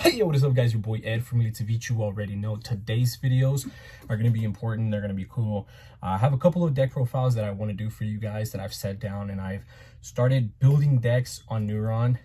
Hey, yo, what is up, guys? Your boy Ed from Savij. You already know today's videos are going to be important. They're going to be cool. I have a couple of deck profiles that I want to do for you guys that I've set down, and I've started building decks on Neuron.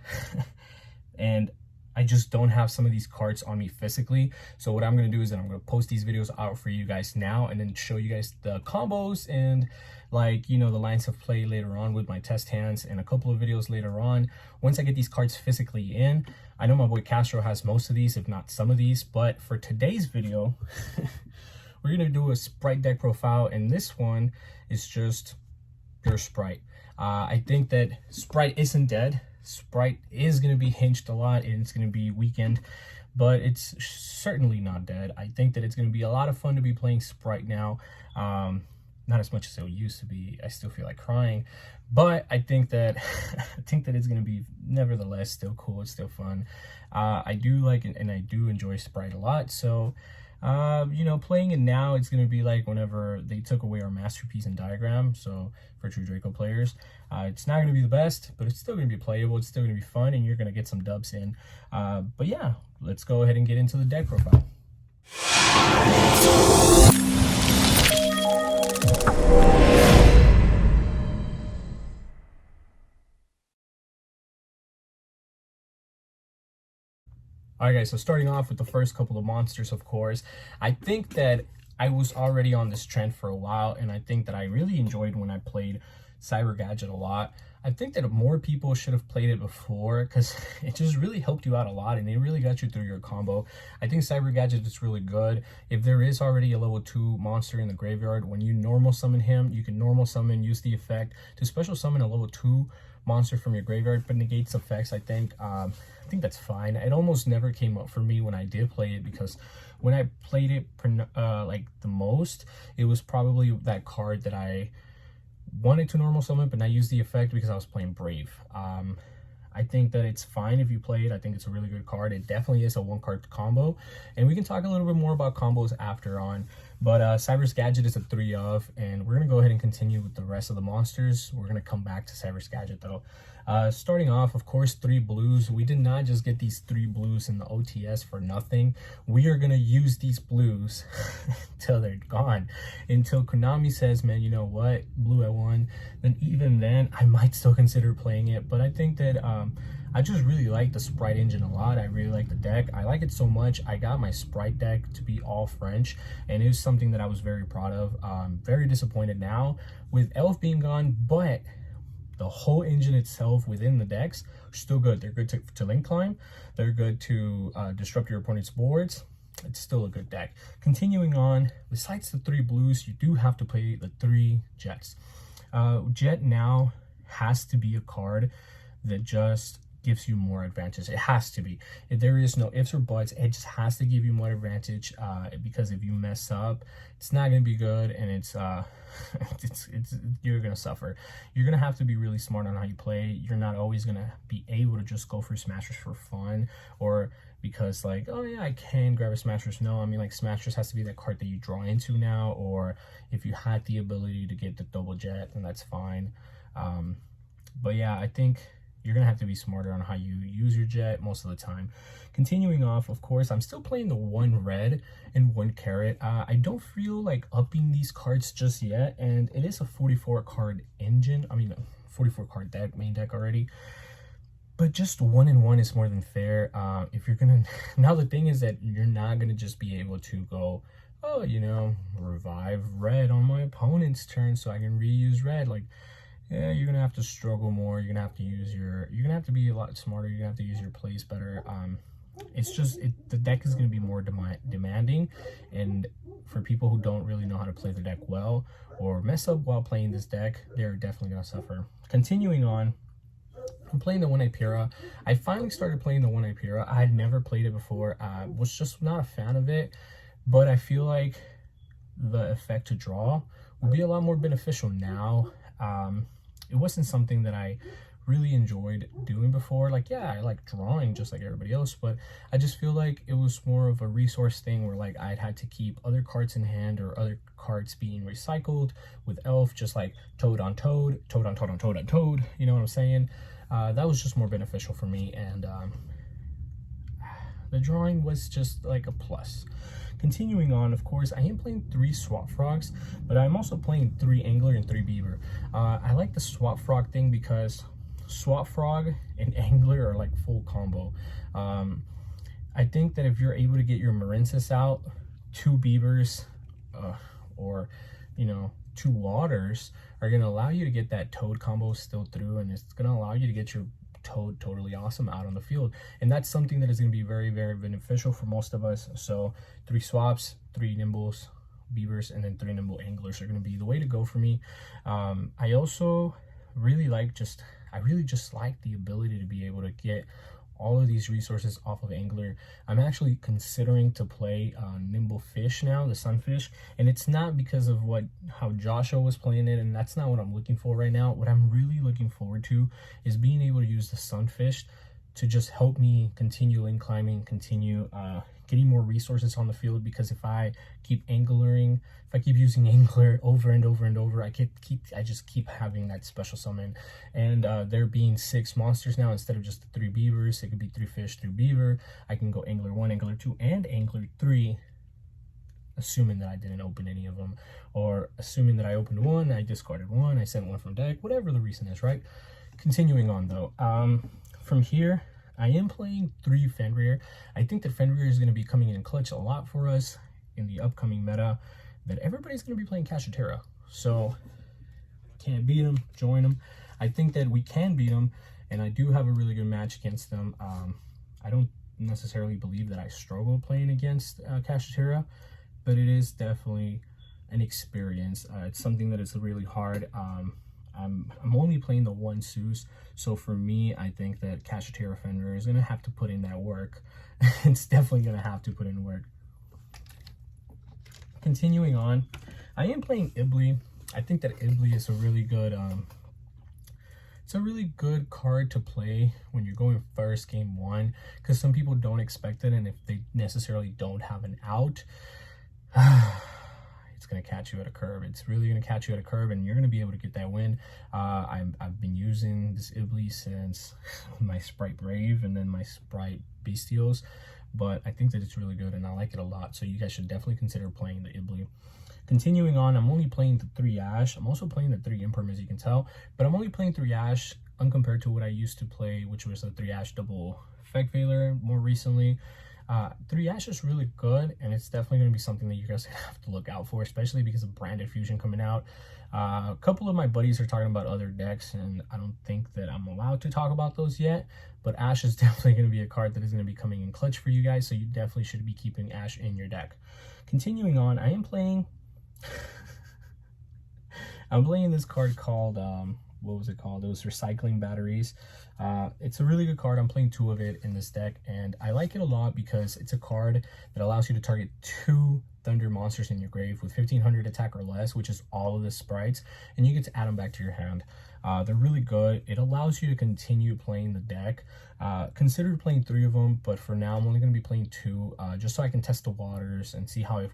And I just don't have some of these cards on me physically. So what I'm going to do is that I'm going to post these videos out for you guys now and then show you guys the combos and, like, you know, the lines of play later on with my test hands and a couple of videos later on once I get these cards physically in. I know my boy Castro has most of these, if not some of these, but for today's video we're going to do a Spright deck profile, and this one is just pure Spright. I think that Spright isn't dead. Spright is going to be hinged a lot and it's going to be weakened, but it's certainly not dead. I think that it's going to be a lot of fun to be playing Spright now. Not as much as it used to be. I still feel like crying, but I think that it's going to be nevertheless still cool. It's still fun. I do like it, and I do enjoy Spright a lot. So you know, playing it now, it's going to be like whenever they took away our masterpiece and diagram. So for true Draco players, it's not going to be the best, but it's still going to be playable. It's still going to be fun, and you're going to get some dubs in. But yeah, let's go ahead and get into the deck profile. Alright guys, so starting off with the first couple of monsters, of course, I think that I was already on this trend for a while, and I think that I really enjoyed when I played Cyber Gadget a lot. I think that more people should have played it before because it just really helped you out a lot and it really got you through your combo. I think Cyber Gadget is really good. If there is already a level 2 monster in the graveyard, when you normal summon him, you can normal summon, use the effect to special summon a level 2 monster from your graveyard, but negates effects. I think that's fine. It almost never came up for me when I did play it, because when I played it like the most, it was probably that card that I wanted to normal summon but not use the effect because I was playing Brave. I think that it's fine if you play it. I think it's a really good card. It definitely is a one card combo, and we can talk a little bit more about combos after on. But Cyber's Gadget is a 3 of, and we're gonna go ahead and continue with the rest of the monsters. We're gonna come back to Cyber's Gadget though. Starting off, of course, 3 blues. We did not just get these 3 blues in the OTS for nothing. We are gonna use these blues till they're gone, until Konami says, man, you know what, blue at 1. Then even then I might still consider playing it. But I think that I just really like the Spright engine a lot. I really like the deck. I like it so much. I got my Spright deck to be all French, and it was something that I was very proud of. Very disappointed now with Elf being gone, but the whole engine itself within the decks are still good. They're good to link climb. They're good to disrupt your opponent's boards. It's still a good deck. Continuing on, besides the 3 blues, you do have to play the 3 Jets. Jet now has to be a card that just gives you more advantage. It has to be. If there is no ifs or buts, it just has to give you more advantage, because if you mess up, it's not going to be good, and it's you're going to suffer. You're going to have to be really smart on how you play. You're not always going to be able to just go for smashers for fun, or because like, oh yeah, I can grab a smashers. No, I mean, like, smashers has to be that card that you draw into now, or if you had the ability to get the double jet, then that's fine. But yeah, I think you're gonna have to be smarter on how you use your jet most of the time. Continuing off, of course, I'm still playing the 1 red and 1 carrot. I don't feel like upping these cards just yet, and it is a 44 card engine. I mean, 44 card deck, main deck already. But just 1 and 1 is more than fair. If you're gonna, now the thing is that you're not gonna just be able to go, oh, you know, revive red on my opponent's turn so I can reuse red. Like, yeah, you're gonna have to struggle more. You're gonna have to use you're gonna have to be a lot smarter. You're gonna have to use your plays better. It's just the deck is gonna be more demanding, and for people who don't really know how to play the deck well or mess up while playing this deck, they're definitely gonna suffer. Continuing on, I'm playing the 1 Hypera. I finally started playing the 1 Hypera. I had never played it before. Was just not a fan of it, but I feel like the effect to draw would be a lot more beneficial now. It wasn't something that I really enjoyed doing before. Like, yeah, I like drawing just like everybody else, but I just feel like it was more of a resource thing where, like, I'd had to keep other cards in hand or other cards being recycled. With Elf, just like toad on toad, toad on toad on toad on toad, you know what I'm saying? That was just more beneficial for me, and the drawing was just like a plus. Continuing on, of course, I am playing 3 swap frogs, but I'm also playing 3 angler and 3 beaver. I like the swap frog thing because swap frog and angler are like full combo. I think that if you're able to get your Marinsis out, 2 beavers, or, you know, 2 waters are going to allow you to get that toad combo still through, and it's going to allow you to get your toad totally awesome out on the field, and that's something that is going to be very, very beneficial for most of us. So 3 swaps, 3 nimbles beavers, and then 3 nimble anglers are going to be the way to go for me. I also really like I really just like the ability to be able to get all of these resources off of angler. I'm actually considering to play nimble fish now, the sunfish, and it's not because of how YuGiOh was playing it, and that's not what I'm looking for right now. What I'm really looking forward to is being able to use the sunfish to just help me continue link climbing, continue getting more resources on the field, because if I keep anglering, if I keep using angler over and over and over, I just keep having that special summon. And there being 6 monsters now instead of just 3 beavers, it could be 3 fish, 3 beaver. I can go angler 1, angler 2, and angler 3, assuming that I didn't open any of them, or assuming that I opened 1, I discarded 1, I sent 1 from deck, whatever the reason is, right? Continuing on though, from here, I am playing 3 Fenrir. I think that Fenrir is going to be coming in clutch a lot for us in the upcoming meta, that everybody's going to be playing Kashtira. So, can't beat them, join them. I think that we can beat them, and I do have a really good match against them. I don't necessarily believe that I struggle playing against Kashtira, but it is definitely an experience. It's something that is really hard. I'm only playing the 1 Zeus, so for me, I think that Kashtira Fenrir is going to have to put in that work. It's definitely going to have to put in work. Continuing on, I am playing Ibli. I think that Ibli is a really good, it's a really good card to play when you're going first game 1, because some people don't expect it, and if they necessarily don't have an out, it's going to catch you at a curve. It's really going to catch you at a curve, and you're going to be able to get that win. I've been using this Ibli since my Spright Brave and then my Spright Bestials, but I think that it's really good and I like it a lot, so you guys should definitely consider playing the Ibli. Continuing on, I'm only playing the 3 Ash. I'm also playing the 3 Imperm, as you can tell, but I'm only playing 3 Ash uncompared to what I used to play, which was the 3 Ash double Effect Veiler more recently. 3 Ash is really good, and it's definitely going to be something that you guys have to look out for, especially because of Branded Fusion coming out. A couple of my buddies are talking about other decks, and I don't think that I'm allowed to talk about those yet, but Ash is definitely going to be a card that is going to be coming in clutch for you guys, so you definitely should be keeping Ash in your deck. Continuing on, I am playing I'm playing this card called what was it called? It was Recycling Batteries. It's a really good card. I'm playing 2 of it in this deck, and I like it a lot because it's a card that allows you to target 2 thunder monsters in your grave with 1500 attack or less, which is all of the sprites, and you get to add them back to your hand. They're really good. It allows you to continue playing the deck. Consider playing 3 of them, but for now I'm only going to be playing 2, just so I can test the waters and see how it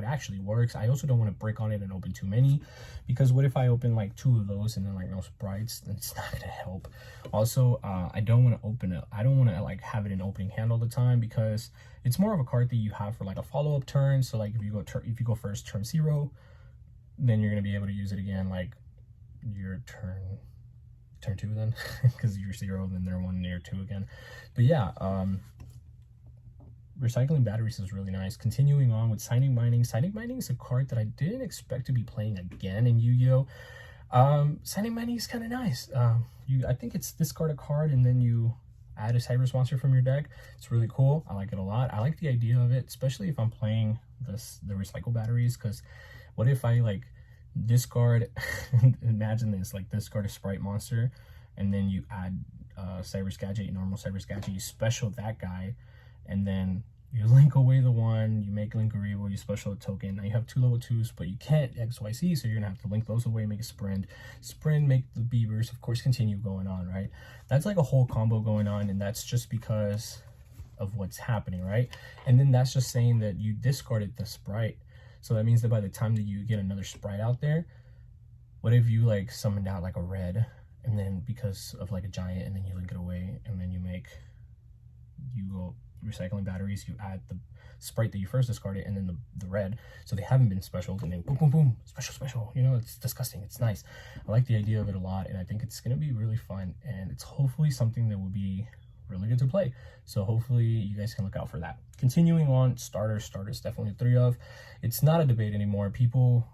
actually works. I also don't want to break on it and open too many, because what if I open like 2 of those and then like no sprites? Then it's not gonna help. Also, I don't want to open it. I don't want to like have it in opening hand all the time, because it's more of a card that you have for like a follow-up turn. So like if you go first turn 0, then you're gonna be able to use it again like your turn 2 then, because you're 0, then they're 1 near 2 again. But yeah, Recycling Batteries is really nice. Continuing on with Signing Mining. Signing Mining is a card that I didn't expect to be playing again in YuGiOh. Signing Mining is kind of nice. I think it's discard a card and then you add a Cyber Monster from your deck. It's really cool. I like it a lot. I like the idea of it, especially if I'm playing the Recycle Batteries, because what if I like discard, imagine this, like discard a Spright monster, and then you add Cyber Gadget, normal Cyber Gadget, you special that guy, and then you link away the 1, you make link a reroll, you special a token. Now you have 2 level 2s, but you can't XYZ, so you're gonna have to link those away, make a sprint, make the beavers, of course, continue going on, right? That's like a whole combo going on, and that's just because of what's happening, right? And then that's just saying that you discarded the Spright. So that means that by the time that you get another Spright out there, what if you like summoned out like a red, and then because of like a giant, and then you link it away, and then you go recycling batteries, you add the Spright that you first discarded, and then the red, so they haven't been specialed, and then boom boom boom, special, you know, it's disgusting. It's nice. I like the idea of it a lot, and I think it's gonna be really fun, and it's hopefully something that will be really good to play. So hopefully you guys can look out for that. Continuing on, starters definitely 3 of. It's not a debate anymore. People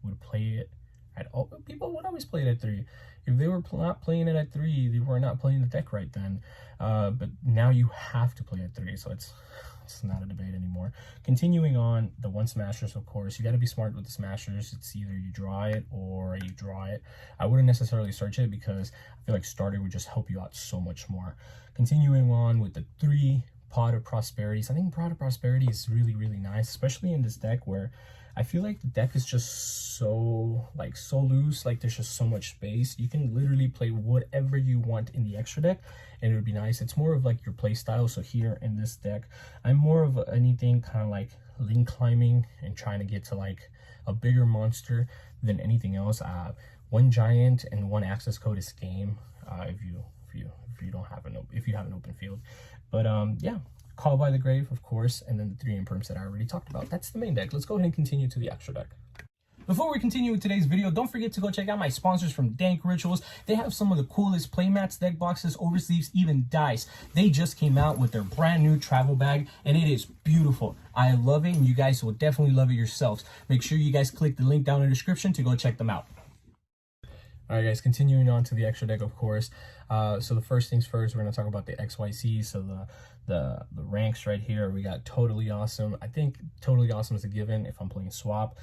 would play it at all. People would always play it at 3. If they were not playing it at 3, they were not playing the deck right then. But now you have to play at 3, so it's not a debate anymore. Continuing on, the 1 smashers, of course. You got to be smart with the smashers. It's either you draw it or you draw it. I wouldn't necessarily search it because I feel like starter would just help you out so much more. Continuing on with the 3 Pot of Prosperities. I think Pot of Prosperity is really, really nice, especially in this deck where I feel like the deck is just so loose. Like there's just so much space. You can literally play whatever you want in the extra deck, and it would be nice. It's more of like your play style. So here in this deck, I'm more of anything kind of like link climbing and trying to get to like a bigger monster than anything else. 1 giant and 1 access code is game. If you don't have if you have an open field, but yeah. Call by the Grave, of course, and then the 3 imperms that I already talked about. That's the main deck. Let's go ahead and continue to the extra deck. Before we continue with today's video, don't forget to go check out my sponsors from Dank Rituals. They have some of the coolest playmats, deck boxes, oversleeves, even dice. They just came out with their brand new travel bag, and it is beautiful. I love it, and you guys will definitely love it yourselves. Make sure you guys click the link down in the description to go check them out. Alright guys, continuing on to the extra deck, of course. So the first things first, we're going to talk about the XYC. So the ranks right here, we got Totally Awesome. I think Totally Awesome is a given if I'm playing swap.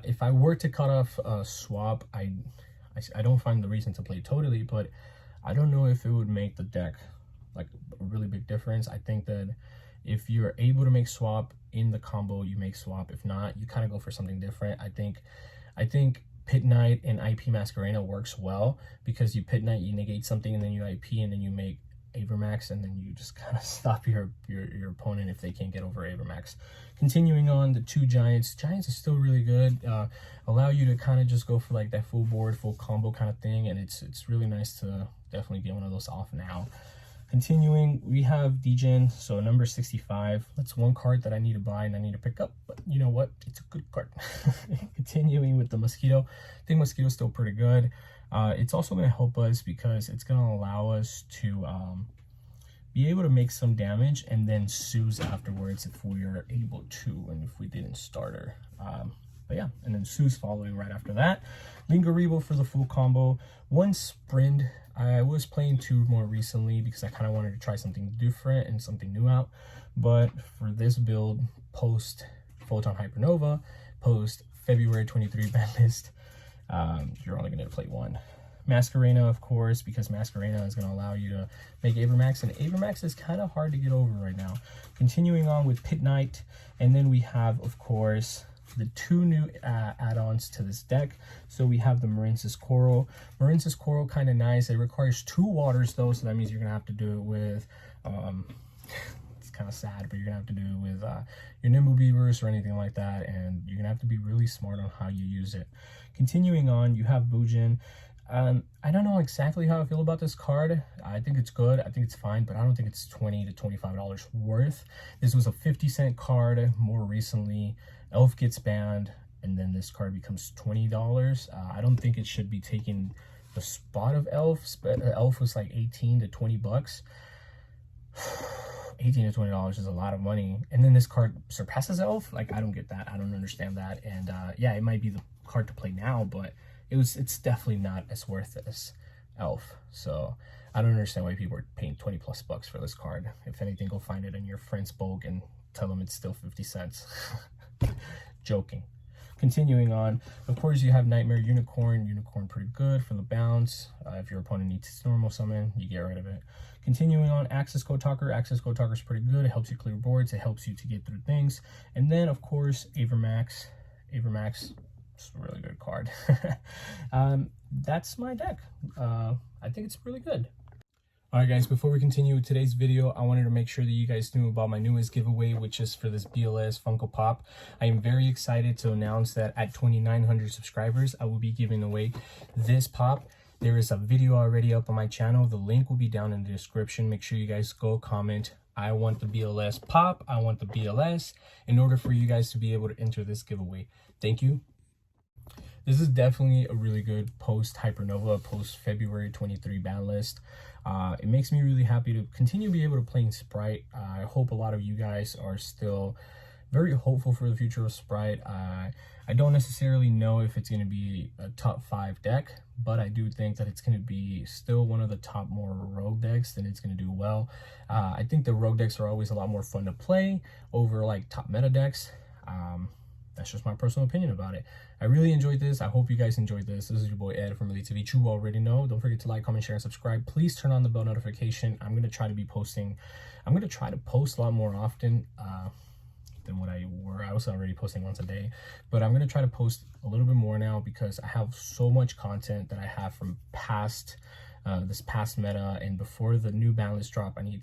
If I were to cut off swap, I don't find the reason to play Totally, but I don't know if it would make the deck like a really big difference. I think that if you're able to make swap in the combo, you make swap. If not, you kind of go for something different. I think Pit Knight and IP Masquerena works well because you Pit Knight, you negate something, and then you IP, and then you make Avermax, and then you just kind of stop your opponent if they can't get over Avermax. Continuing on, the 2 giants. Giants are still really good. Allow you to kind of just go for like that full board, full combo kind of thing, and it's really nice to definitely get one of those off now. Continuing, we have Degen, so number 65. That's 1 card that I need to buy and I need to pick up, but you know what? It's a good card. Continuing with the Mosquito. I think Mosquito's still pretty good. It's also going to help us because it's going to allow us to be able to make some damage and then Suze afterwards if we are able to, and if we didn't starter. But yeah, and then Suze following right after that. Lingarebo for the full combo. 1 Sprint. I was playing 2 more recently because I kind of wanted to try something different and something new out. But for this build, post Photon Hypernova, post February 23 Banlist, you're only going to play 1. Masquerena, of course, because Masquerena is going to allow you to make Avermax, and Avermax is kind of hard to get over right now. Continuing on with Pit Knight, and then we have, of course, the 2 new add-ons to this deck. So we have the Marince's Coral. Marince's Coral, kind of nice. It requires 2 waters though, so that means you're gonna have to do it with it's kind of sad, but you're gonna have to do it with your Nimble Beavers or anything like that, and you're gonna have to be really smart on how you use it. Continuing on, you have Bujin. I don't know exactly how I feel about this card. I think it's good. I think it's fine, but I don't think it's $20 to $25 worth. This was a 50-cent card more recently. Elf gets banned, and then this card becomes $20. I don't think it should be taking the spot of Elf. Elf was like 18 to 20 bucks. 18 to $20 is a lot of money, and then this card surpasses Elf. Like, I don't get that. I don't understand that. And yeah, it might be the card to play now, but it's definitely not as worth as Elf. So I don't understand why people are paying 20 plus bucks for this card. If anything, go find it in your friend's bulk and tell them it's still 50 cents. Joking. Continuing on, of course, you have Nightmare Unicorn. Unicorn pretty good for the bounce. If your opponent needs to normal summon, you get rid of it. Continuing on, Access Code Talker. Access Code Talker is pretty good. It helps you clear boards. It helps you to get through things. And then, of course, Avermax. Avermax is a really good card. That's my deck. I think it's really good. Alright guys, before we continue with today's video, I wanted to make sure that you guys knew about my newest giveaway, which is for this BLS Funko Pop. I am very excited to announce that at 2,900 subscribers, I will be giving away this pop. There is a video already up on my channel. The link will be down in the description. Make sure you guys go comment, I want the BLS pop. I want the BLS in order for you guys to be able to enter this giveaway. Thank you. This is definitely a really good post Hypernova, post February 23 ban list. It makes me really happy to continue to be able to play in Spright. I hope a lot of you guys are still very hopeful for the future of Spright. I don't necessarily know if it's going to be a top 5 deck, but I do think that it's going to be still one of the top more rogue decks, and it's going to do well. I think the rogue decks are always a lot more fun to play over like top meta decks. That's just my personal opinion about it. I really enjoyed this. I hope you guys enjoyed this. This is your boy Ed from LinkTree. You already know. Don't forget to like, comment, share, and subscribe. Please turn on the bell notification. I'm going to try to be posting. I'm going to try to post a lot more often than what I were. I was already posting once a day, but I'm going to try to post a little bit more now because I have so much content that I have from past this past meta, and before the new Banlist drop, I need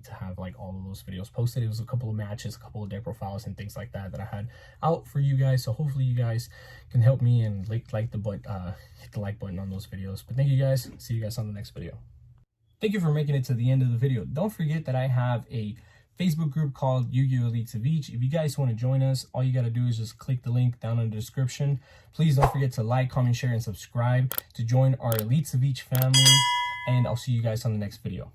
to have like all of those videos posted. It was a couple of matches, a couple of deck profiles and things like that that I had out for you guys. So hopefully you guys can help me and hit the like button on those videos. But thank you guys. See you guys on the next video. Thank you for making it to the end of the video. Don't forget that I have a Facebook group called YuGiOh Elite Savij. If you guys want to join us, all you got to do is just click the link down in the description. Please don't forget to like, comment, share, and subscribe to join our Elite Savij family. And I'll see you guys on the next video.